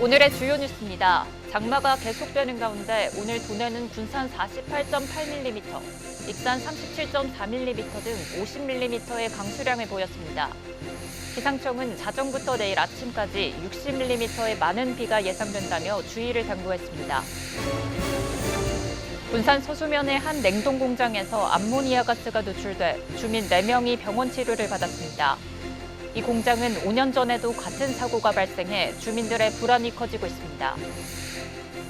오늘의 주요 뉴스입니다. 장마가 계속되는 가운데 오늘 도내는 군산 48.8mm, 익산 37.4mm 등 50mm의 강수량을 보였습니다. 기상청은 자정부터 내일 아침까지 60mm의 많은 비가 예상된다며 주의를 당부했습니다. 군산 서수면의 한 냉동 공장에서 암모니아 가스가 노출돼 주민 4명이 병원 치료를 받았습니다. 이 공장은 5년 전에도 같은 사고가 발생해 주민들의 불안이 커지고 있습니다.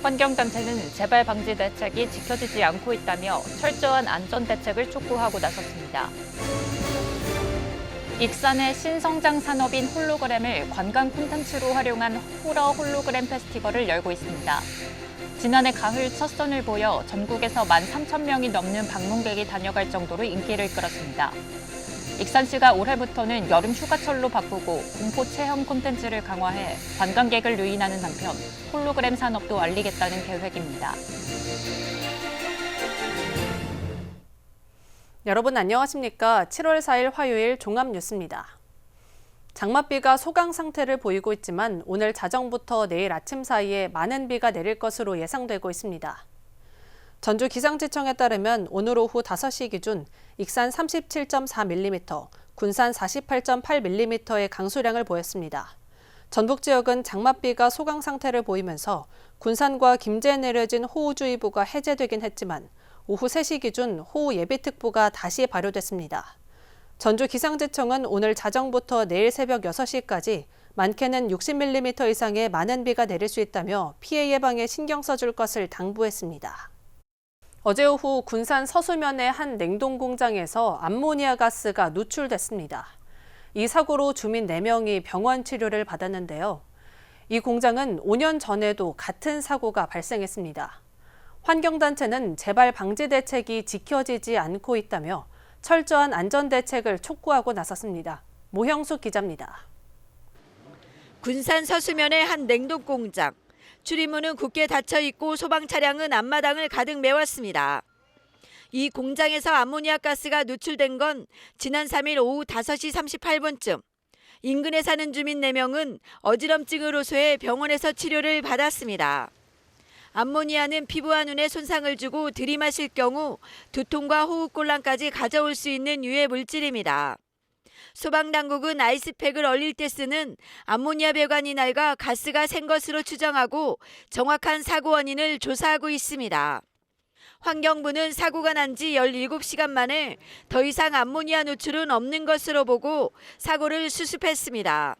환경단체는 재발 방지 대책이 지켜지지 않고 있다며 철저한 안전 대책을 촉구하고 나섰습니다. 익산의 신성장 산업인 홀로그램을 관광 콘텐츠로 활용한 호러 홀로그램 페스티벌을 열고 있습니다. 지난해 가을 첫 선을 보여 전국에서 13,000명이 넘는 방문객이 다녀갈 정도로 인기를 끌었습니다. 익산시가 올해부터는 여름 휴가철로 바꾸고 공포 체험 콘텐츠를 강화해 관광객을 유인하는 한편 홀로그램 산업도 알리겠다는 계획입니다. 여러분 안녕하십니까? 7월 4일 화요일 종합뉴스입니다. 장맛비가 소강 상태를 보이고 있지만 오늘 자정부터 내일 아침 사이에 많은 비가 내릴 것으로 예상되고 있습니다. 전주기상지청에 따르면 오늘 오후 5시 기준 익산 37.4mm, 군산 48.8mm의 강수량을 보였습니다. 전북 지역은 장맛비가 소강 상태를 보이면서 군산과 김제에 내려진 호우주의보가 해제되긴 했지만 오후 3시 기준 호우 예비특보가 다시 발효됐습니다. 전주기상지청은 오늘 자정부터 내일 새벽 6시까지 많게는 60mm 이상의 많은 비가 내릴 수 있다며 피해 예방에 신경 써줄 것을 당부했습니다. 어제 오후 군산 서수면의 한 냉동 공장에서 암모니아 가스가 누출됐습니다. 이 사고로 주민 4명이 병원 치료를 받았는데요. 이 공장은 5년 전에도 같은 사고가 발생했습니다. 환경단체는 재발 방지 대책이 지켜지지 않고 있다며 철저한 안전 대책을 촉구하고 나섰습니다. 모형숙 기자입니다. 군산 서수면의 한 냉동 공장. 출입문은 굳게 닫혀 있고 소방 차량은 앞마당을 가득 메웠습니다. 이 공장에서 암모니아 가스가 누출된 건 지난 3일 오후 5시 38분쯤. 인근에 사는 주민 4명은 어지럼증을 호소해 병원에서 치료를 받았습니다. 암모니아는 피부와 눈에 손상을 주고 들이마실 경우 두통과 호흡곤란까지 가져올 수 있는 유해 물질입니다. 소방당국은 아이스팩을 얼릴 때 쓰는 암모니아 배관이 낡아 가스가 샌 것으로 추정하고 정확한 사고 원인을 조사하고 있습니다. 환경부는 사고가 난 지 17시간 만에 더 이상 암모니아 노출은 없는 것으로 보고 사고를 수습했습니다.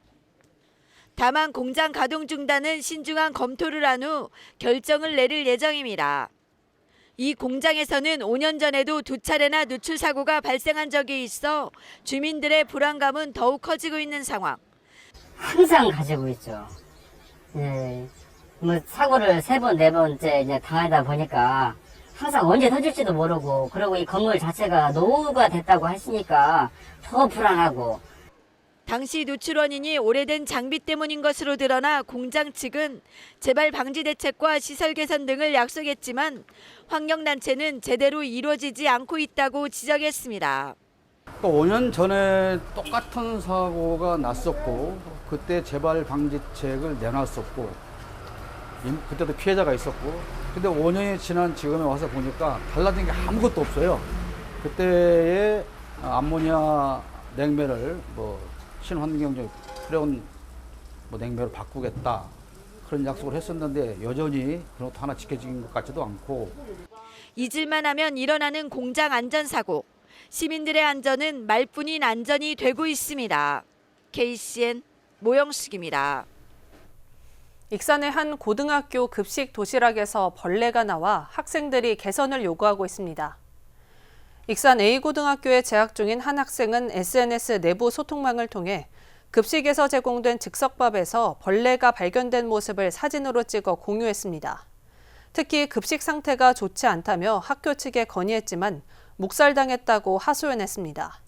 다만 공장 가동 중단은 신중한 검토를 한 후 결정을 내릴 예정입니다. 이 공장에서는 5년 전에도 2차례나 누출 사고가 발생한 적이 있어 주민들의 불안감은 더욱 커지고 있는 상황. 항상 가지고 있죠. 예, 사고를 3번, 4번째 이제 당하다 보니까 항상 언제 터질지도 모르고, 그리고 이 건물 자체가 노후가 됐다고 하시니까 더 불안하고. 당시 누출 원인이 오래된 장비 때문인 것으로 드러나 공장 측은 재발 방지 대책과 시설 개선 등을 약속했지만 환경단체는 제대로 이루어지지 않고 있다고 지적했습니다. 5년 전에 똑같은 사고가 났었고 그때 재발 방지책을 내놨었고 그때도 피해자가 있었고, 근데 5년이 지난 지금에 와서 보니까 달라진 게 아무것도 없어요. 그때의 암모니아 냉매를 친환경적 프레온 냉매로 바꾸겠다, 그런 약속을 했었는데 여전히 그런 것도 하나 지켜진 것 같지도 않고. 잊을만 하면 일어나는 공장 안전사고. 시민들의 안전은 말뿐인 안전이 되고 있습니다. KCN 모영숙입니다. 익산의 한 고등학교 급식 도시락에서 벌레가 나와 학생들이 개선을 요구하고 있습니다. 익산 A고등학교에 재학 중인 한 학생은 SNS 내부 소통망을 통해 급식에서 제공된 즉석밥에서 벌레가 발견된 모습을 사진으로 찍어 공유했습니다. 특히 급식 상태가 좋지 않다며 학교 측에 건의했지만 묵살당했다고 하소연했습니다.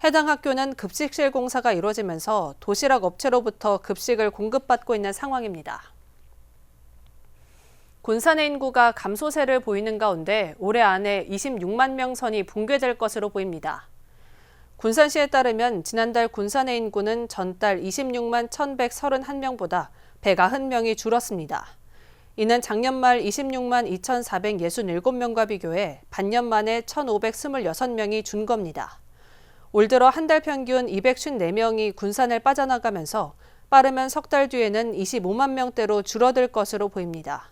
해당 학교는 급식실 공사가 이루어지면서 도시락 업체로부터 급식을 공급받고 있는 상황입니다. 군산의 인구가 감소세를 보이는 가운데 올해 안에 26만 명 선이 붕괴될 것으로 보입니다. 군산시에 따르면 지난달 군산의 인구는 전달 26만 1,131명보다 190명이 줄었습니다. 이는 작년 말 26만 2,467명과 비교해 반년 만에 1,526명이 준 겁니다. 올 들어 한 달 평균 254명이 군산을 빠져나가면서 빠르면 석 달 뒤에는 25만 명대로 줄어들 것으로 보입니다.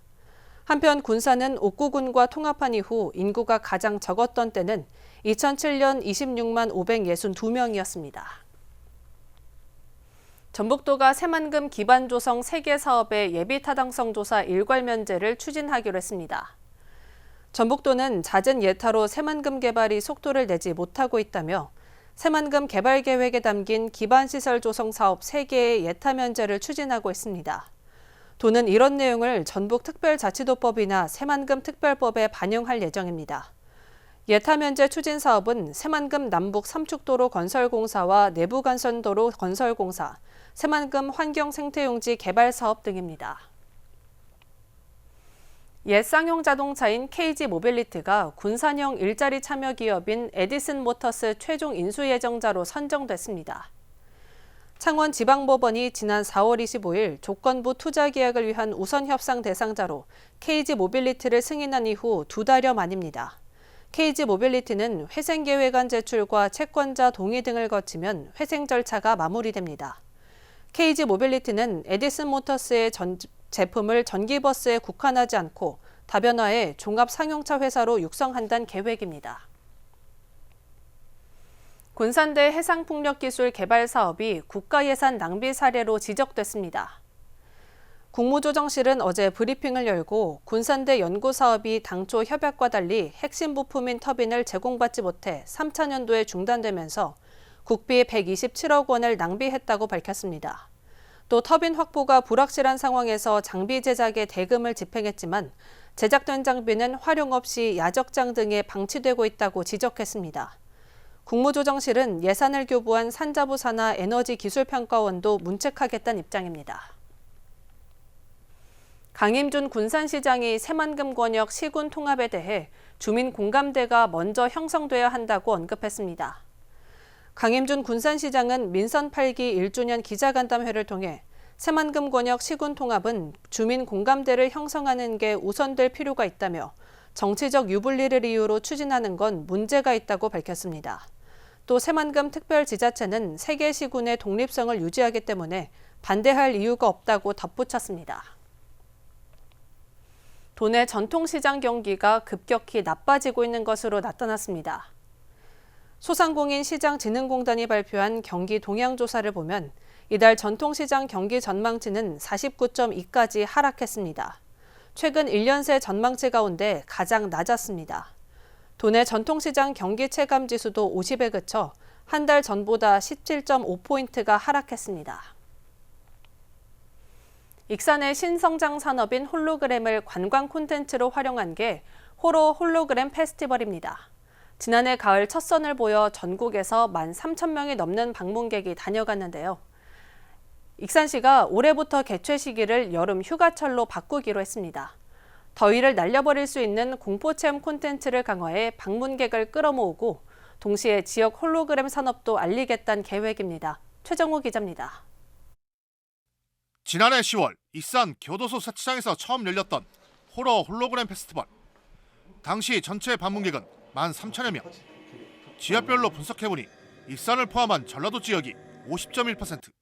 한편 군산은 옥구군과 통합한 이후 인구가 가장 적었던 때는 2007년 26만 562명이었습니다. 전북도가 새만금 기반 조성 3개 사업의 예비 타당성 조사 일괄 면제를 추진하기로 했습니다. 전북도는 잦은 예타로 새만금 개발이 속도를 내지 못하고 있다며 새만금 개발 계획에 담긴 기반시설 조성 사업 3개의 예타 면제를 추진하고 있습니다. 도는 이런 내용을 전북특별자치도법이나 새만금 특별법에 반영할 예정입니다. 예타 면제 추진 사업은 새만금 남북 삼축도로 건설공사와 내부간선도로 건설공사, 새만금 환경생태용지 개발 사업 등입니다. 옛 쌍용 자동차인 KG 모빌리티가 군산형 일자리 참여 기업인 에디슨 모터스 최종 인수 예정자로 선정됐습니다. 창원지방법원이 지난 4월 25일 조건부 투자 계약을 위한 우선 협상 대상자로 KG 모빌리티를 승인한 이후 2달여 만입니다. KG 모빌리티는 회생계획안 제출과 채권자 동의 등을 거치면 회생 절차가 마무리됩니다. KG 모빌리티는 에디슨 모터스의 제품을 전기버스에 국한하지 않고 다변화해 종합 상용차 회사로 육성한다는 계획입니다. 군산대 해상풍력기술 개발 사업이 국가 예산 낭비 사례로 지적됐습니다. 국무조정실은 어제 브리핑을 열고 군산대 연구 사업이 당초 협약과 달리 핵심 부품인 터빈을 제공받지 못해 3차년도에 중단되면서 국비 127억 원을 낭비했다고 밝혔습니다. 또 터빈 확보가 불확실한 상황에서 장비 제작에 대금을 집행했지만 제작된 장비는 활용 없이 야적장 등에 방치되고 있다고 지적했습니다. 국무조정실은 예산을 교부한 산자부 산하 에너지기술평가원도 문책하겠다는 입장입니다. 강임준 군산시장이 새만금 권역 시군 통합에 대해 주민 공감대가 먼저 형성돼야 한다고 언급했습니다. 강임준 군산시장은 민선 8기 1주년 기자간담회를 통해 새만금 권역 시군 통합은 주민 공감대를 형성하는 게 우선될 필요가 있다며 정치적 유불리를 이유로 추진하는 건 문제가 있다고 밝혔습니다. 또 새만금 특별지자체는 3개 시군의 독립성을 유지하기 때문에 반대할 이유가 없다고 덧붙였습니다. 도내 전통시장 경기가 급격히 나빠지고 있는 것으로 나타났습니다. 소상공인 시장진흥공단이 발표한 경기 동향조사를 보면 이달 전통시장 경기 전망치는 49.2까지 하락했습니다. 최근 1년 새 전망치 가운데 가장 낮았습니다. 도내 전통시장 경기 체감지수도 50에 그쳐 한 달 전보다 17.5포인트가 하락했습니다. 익산의 신성장 산업인 홀로그램을 관광 콘텐츠로 활용한 게 호러 홀로그램 페스티벌입니다. 지난해 가을 첫 선을 보여 전국에서 13,000명이 넘는 방문객이 다녀갔는데요. 익산시가 올해부터 개최 시기를 여름 휴가철로 바꾸기로 했습니다. 더위를 날려버릴 수 있는 공포체험 콘텐츠를 강화해 방문객을 끌어모으고 동시에 지역 홀로그램 산업도 알리겠다는 계획입니다. 최정우 기자입니다. 지난해 10월 익산 교도소 세차장에서 처음 열렸던 호러 홀로그램 페스티벌. 당시 전체 방문객은 13,000여 명. 지역별로 분석해보니 익산을 포함한 전라도 지역이 50.1%,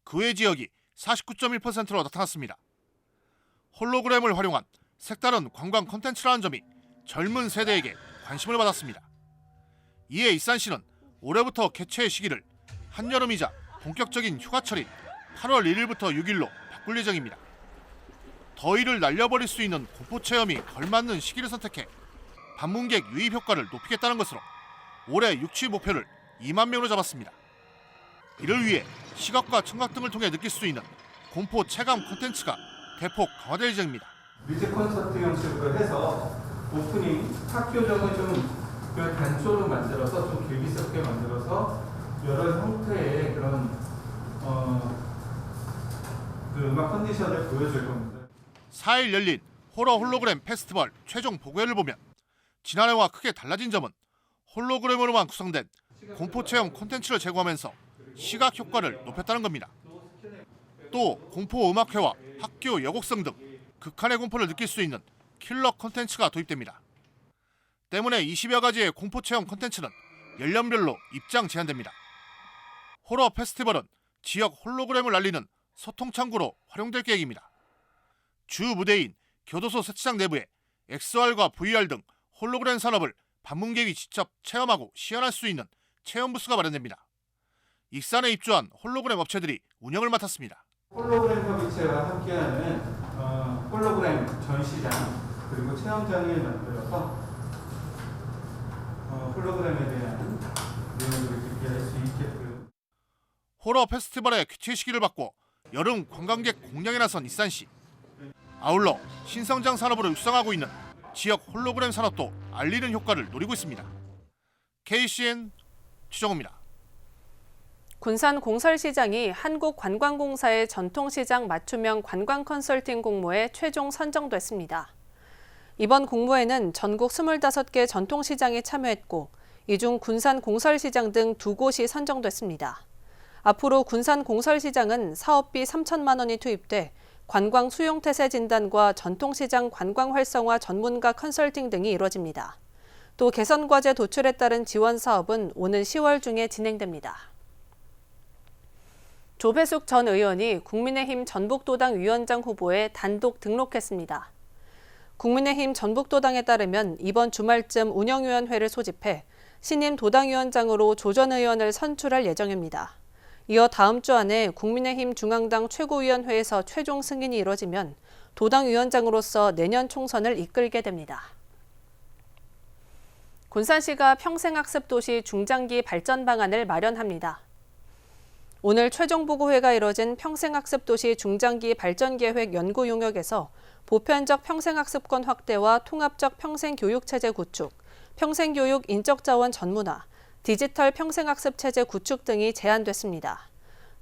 그 외 지역이 49.1%로 나타났습니다. 홀로그램을 활용한 색다른 관광 콘텐츠라는 점이 젊은 세대에게 관심을 받았습니다. 이에 익산시는 올해부터 개최 시기를 한여름이자 본격적인 휴가철인 8월 1일부터 6일로 바꿀 예정입니다. 더위를 날려버릴 수 있는 공포체험이 걸맞는 시기를 선택해 방문객 유입 효과를 높이겠다는 것으로 올해 육취 목표를 2만 명으로 잡았습니다. 이를 위해 시각과 청각 등을 통해 느낄 수 있는 공포 체감 콘텐츠가 대폭 강화될 예정입니다. 뮤직 콘서트 형식으로 해서 오프닝 학교적인 좀 단초로 만들어서 좀 길비스럽게 만들어서 여러 형태의 그런 음악 컨디션을 보여줄 겁니다. 4일 열린 호러 홀로그램 페스티벌 최종 보고회를 보면 지난해와 크게 달라진 점은 홀로그램으로만 구성된 공포체험 콘텐츠를 제공하면서 시각 효과를 높였다는 겁니다. 또 공포음악회와 학교 여곡성 등 극한의 공포를 느낄 수 있는 킬러 콘텐츠가 도입됩니다. 때문에 20여 가지의 공포체험 콘텐츠는 연령별로 입장 제한됩니다. 호러 페스티벌은 지역 홀로그램을 알리는 소통창구로 활용될 계획입니다. 주 무대인 교도소 세차장 내부에 XR과 VR 등 홀로그램 산업을 방문객이 직접 체험하고 시연할 수 있는 체험 부스가 마련됩니다. 익산에 입주한 홀로그램 업체들이 운영을 맡았습니다. 홀로그램 협의체와 함께하는 홀로그램 전시장 그리고 체험장을 만들어서 홀로그램에 대한 내용들을 듣게 할 수 있게끔. 호러 페스티벌의 큐티 시기를 받고 여름 관광객 공략에 나선 익산시. 아울러 신성장 산업으로 육성하고 있는 지역 홀로그램 산업도 알리는 효과를 노리고 있습니다. KCN 최정우입니다. 군산 공설시장이 한국관광공사의 전통시장 맞춤형 관광 컨설팅 공모에 최종 선정됐습니다. 이번 공모에는 전국 25개 전통시장이 참여했고 이 중 군산 공설시장 등 2곳이 선정됐습니다. 앞으로 군산 공설시장은 사업비 3천만 원이 투입돼 관광 수용태세 진단과 전통시장 관광 활성화 전문가 컨설팅 등이 이뤄집니다. 또 개선과제 도출에 따른 지원 사업은 오는 10월 중에 진행됩니다. 조배숙 전 의원이 국민의힘 전북도당 위원장 후보에 단독 등록했습니다. 국민의힘 전북도당에 따르면 이번 주말쯤 운영위원회를 소집해 신임 도당위원장으로 조 전 의원을 선출할 예정입니다. 이어 다음 주 안에 국민의힘 중앙당 최고위원회에서 최종 승인이 이뤄지면 도당위원장으로서 내년 총선을 이끌게 됩니다. 군산시가 평생학습도시 중장기 발전 방안을 마련합니다. 오늘 최종 보고회가 이뤄진 평생학습도시 중장기 발전계획 연구 용역에서 보편적 평생학습권 확대와 통합적 평생교육체제 구축, 평생교육 인적자원 전문화, 디지털 평생학습체제 구축 등이 제안됐습니다.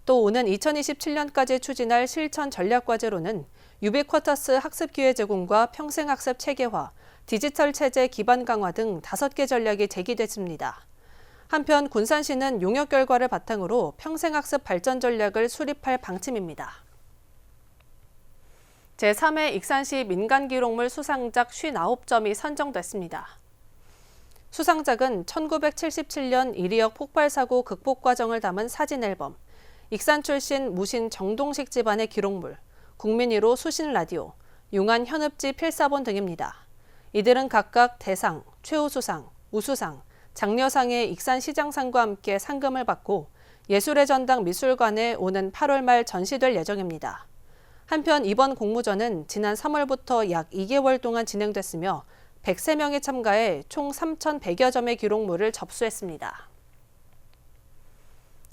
또 오는 2027년까지 추진할 실천 전략과제로는 유비쿼터스 학습기회 제공과 평생학습 체계화, 디지털 체제 기반 강화 등 5개 전략이 제기됐습니다. 한편 군산시는 용역 결과를 바탕으로 평생학습 발전 전략을 수립할 방침입니다. 제3회 익산시 민간기록물 수상작 59점이 선정됐습니다. 수상작은 1977년 이리역 폭발사고 극복 과정을 담은 사진 앨범, 익산 출신 무신 정동식 집안의 기록물, 국민 1호 수신 라디오, 용안 현읍지 필사본 등입니다. 이들은 각각 대상, 최우수상, 우수상, 장려상의 익산시장상과 함께 상금을 받고 예술의 전당 미술관에 오는 8월 말 전시될 예정입니다. 한편 이번 공모전은 지난 3월부터 약 2개월 동안 진행됐으며 103명이 참가해 총 3,100여 점의 기록물을 접수했습니다.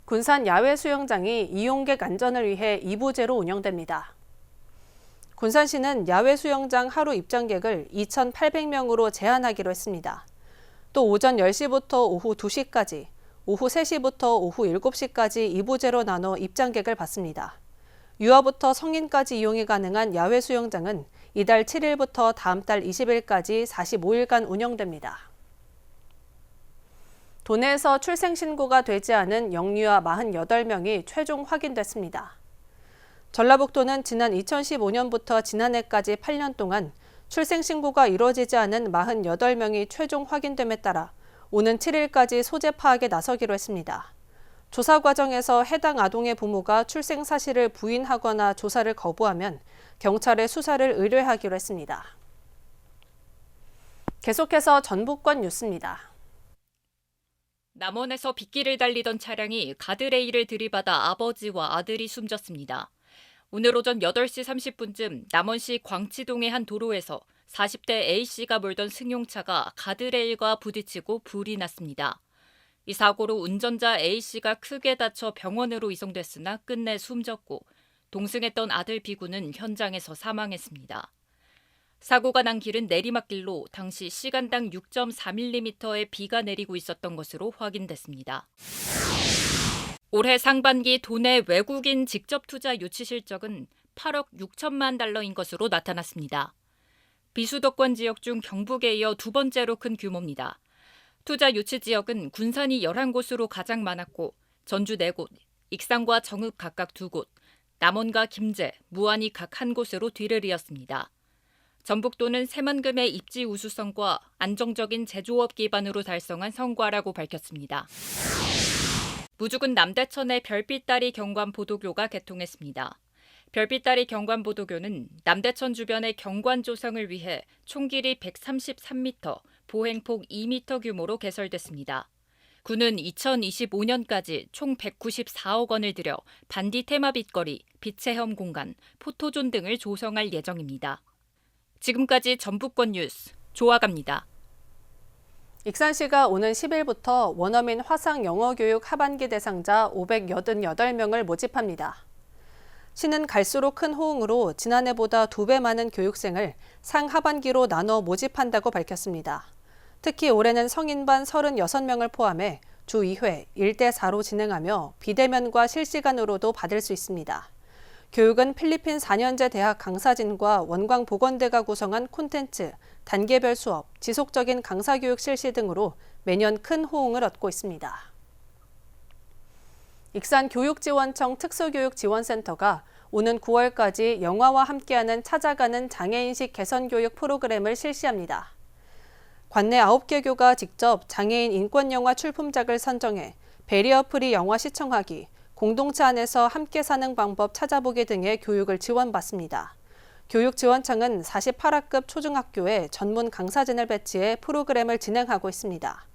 군산 야외 수영장이 이용객 안전을 위해 2부제로 운영됩니다. 군산시는 야외 수영장 하루 입장객을 2,800명으로 제한하기로 했습니다. 또 오전 10시부터 오후 2시까지, 오후 3시부터 오후 7시까지 2부제로 나눠 입장객을 받습니다. 유아부터 성인까지 이용이 가능한 야외 수영장은 이달 7일부터 다음 달 20일까지 45일간 운영됩니다. 도내에서 출생신고가 되지 않은 영유아 48명이 최종 확인됐습니다. 전라북도는 지난 2015년부터 지난해까지 8년 동안 출생신고가 이루어지지 않은 48명이 최종 확인됨에 따라 오는 7일까지 소재 파악에 나서기로 했습니다. 조사 과정에서 해당 아동의 부모가 출생 사실을 부인하거나 조사를 거부하면 경찰에 수사를 의뢰하기로 했습니다. 계속해서 전북권 뉴스입니다. 남원에서 빗길을 달리던 차량이 가드레일을 들이받아 아버지와 아들이 숨졌습니다. 오늘 오전 8시 30분쯤 남원시 광치동의 한 도로에서 40대 A씨가 몰던 승용차가 가드레일과 부딪히고 불이 났습니다. 이 사고로 운전자 A씨가 크게 다쳐 병원으로 이송됐으나 끝내 숨졌고 동승했던 아들 B군은 현장에서 사망했습니다. 사고가 난 길은 내리막길로 당시 시간당 6.4mm의 비가 내리고 있었던 것으로 확인됐습니다. 올해 상반기 도내 외국인 직접 투자 유치 실적은 8억 6천만 달러인 것으로 나타났습니다. 비수도권 지역 중 경북에 이어 두 번째로 큰 규모입니다. 투자 유치 지역은 군산이 11곳으로 가장 많았고 전주 4곳, 익산과 정읍 각각 2곳, 남원과 김제, 무안이 각 1곳으로 뒤를 이었습니다. 전북도는 새만금의 입지 우수성과 안정적인 제조업 기반으로 달성한 성과라고 밝혔습니다. 무주군 남대천의 별빛다리 경관보도교가 개통했습니다. 별빛다리 경관보도교는 남대천 주변의 경관 조성을 위해 총 길이 133m, 보행폭 2m 규모로 개설됐습니다. 군은 2025년까지 총 194억 원을 들여 반디 테마 빛거리, 빛체험 공간, 포토존 등을 조성할 예정입니다. 지금까지 전북권 뉴스 조아갑니다. 익산시가 오는 10일부터 원어민 화상 영어교육 하반기 대상자 588명을 모집합니다. 시는 갈수록 큰 호응으로 지난해보다 2배 많은 교육생을 상하반기로 나눠 모집한다고 밝혔습니다. 특히 올해는 성인반 36명을 포함해 주 2회 1대4로 진행하며 비대면과 실시간으로도 받을 수 있습니다. 교육은 필리핀 4년제 대학 강사진과 원광보건대가 구성한 콘텐츠, 단계별 수업, 지속적인 강사교육 실시 등으로 매년 큰 호응을 얻고 있습니다. 익산교육지원청 특수교육지원센터가 오는 9월까지 영화와 함께하는 찾아가는 장애인식 개선교육 프로그램을 실시합니다. 관내 9개 교가 직접 장애인 인권영화 출품작을 선정해 배리어 프리 영화 시청하기, 공동체 안에서 함께 사는 방법 찾아보기 등의 교육을 지원받습니다. 교육지원청은 48학급 초중학교에 전문 강사진을 배치해 프로그램을 진행하고 있습니다.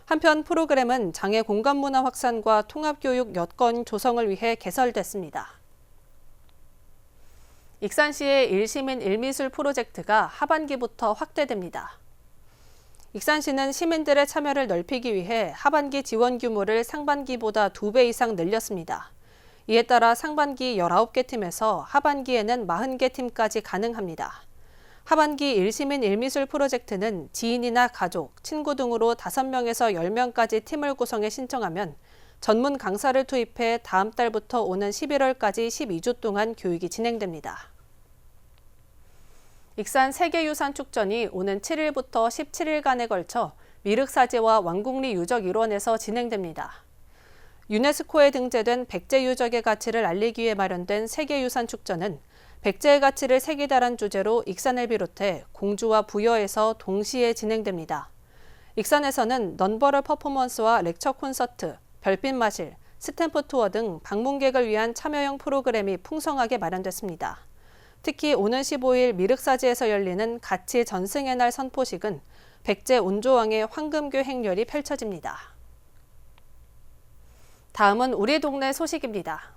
한편 프로그램은 장애 공간 문화 확산과 통합교육 여건 조성을 위해 개설됐습니다. 익산시의 1시민 1미술 프로젝트가 하반기부터 확대됩니다. 익산시는 시민들의 참여를 넓히기 위해 하반기 지원 규모를 상반기보다 2배 이상 늘렸습니다. 이에 따라 상반기 19개 팀에서 하반기에는 40개 팀까지 가능합니다. 하반기 1시민 1미술 프로젝트는 지인이나 가족, 친구 등으로 5명에서 10명까지 팀을 구성해 신청하면 전문 강사를 투입해 다음 달부터 오는 11월까지 12주 동안 교육이 진행됩니다. 익산 세계유산축전이 오는 7일부터 17일간에 걸쳐 미륵사지와 왕궁리 유적 일원에서 진행됩니다. 유네스코에 등재된 백제 유적의 가치를 알리기 위해 마련된 세계유산축전은 백제의 가치를 새기다란 주제로 익산을 비롯해 공주와 부여에서 동시에 진행됩니다. 익산에서는 넌버럴 퍼포먼스와 렉처 콘서트, 별빛 마실, 스탬프 투어 등 방문객을 위한 참여형 프로그램이 풍성하게 마련됐습니다. 특히 오는 15일 미륵사지에서 열리는 가치 전승의 날 선포식은 백제 온조왕의 황금교 행렬이 펼쳐집니다. 다음은 우리 동네 소식입니다.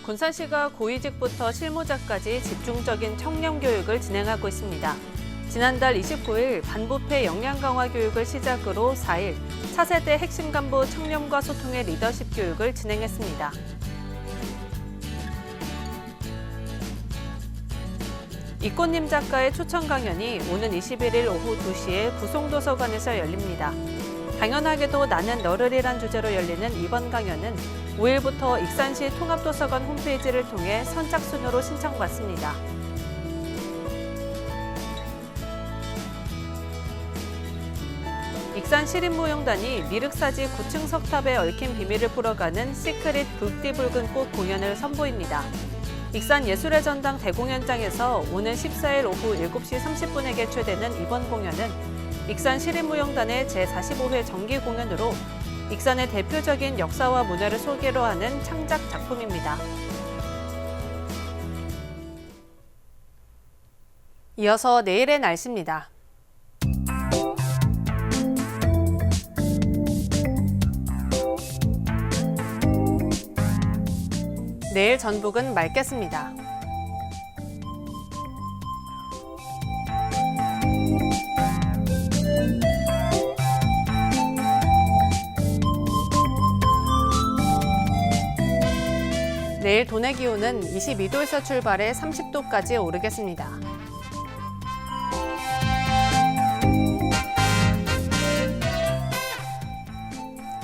군산시가 고위직부터 실무자까지 집중적인 청년 교육을 진행하고 있습니다. 지난달 29일 반부패 역량 강화 교육을 시작으로 4일 차세대 핵심 간부 청년과 소통의 리더십 교육을 진행했습니다. 이꽃님 작가의 초청 강연이 오는 21일 오후 2시에 부송도서관에서 열립니다. 당연하게도 나는 너를이란 주제로 열리는 이번 강연은 5일부터 익산시 통합도서관 홈페이지를 통해 선착순으로 신청받습니다. 익산 시립무용단이 미륵사지 9층 석탑에 얽힌 비밀을 풀어가는 시크릿 붉디 붉은 꽃 공연을 선보입니다. 익산 예술의 전당 대공연장에서 오는 14일 오후 7시 30분에 개최되는 이번 공연은 익산 시립무용단의 제45회 정기 공연으로 익산의 대표적인 역사와 문화를 소개로 하는 창작 작품입니다. 이어서 내일의 날씨입니다. 내일 전북은 맑겠습니다. 내일 도내 기온은 22도에서 출발해 30도까지 오르겠습니다.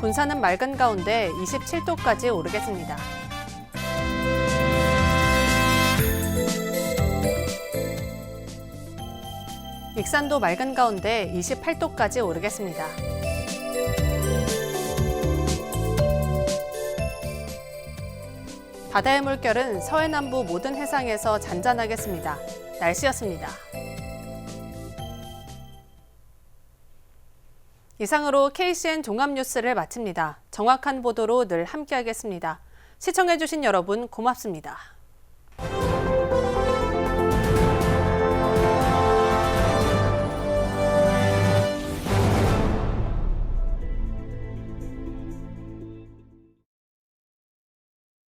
군산은 맑은 가운데 27도까지 오르겠습니다. 익산도 맑은 가운데 28도까지 오르겠습니다. 바다의 물결은 서해남부 모든 해상에서 잔잔하겠습니다. 날씨였습니다. 이상으로 KCN 종합뉴스를 마칩니다. 정확한 보도로 늘 함께하겠습니다. 시청해주신 여러분 고맙습니다.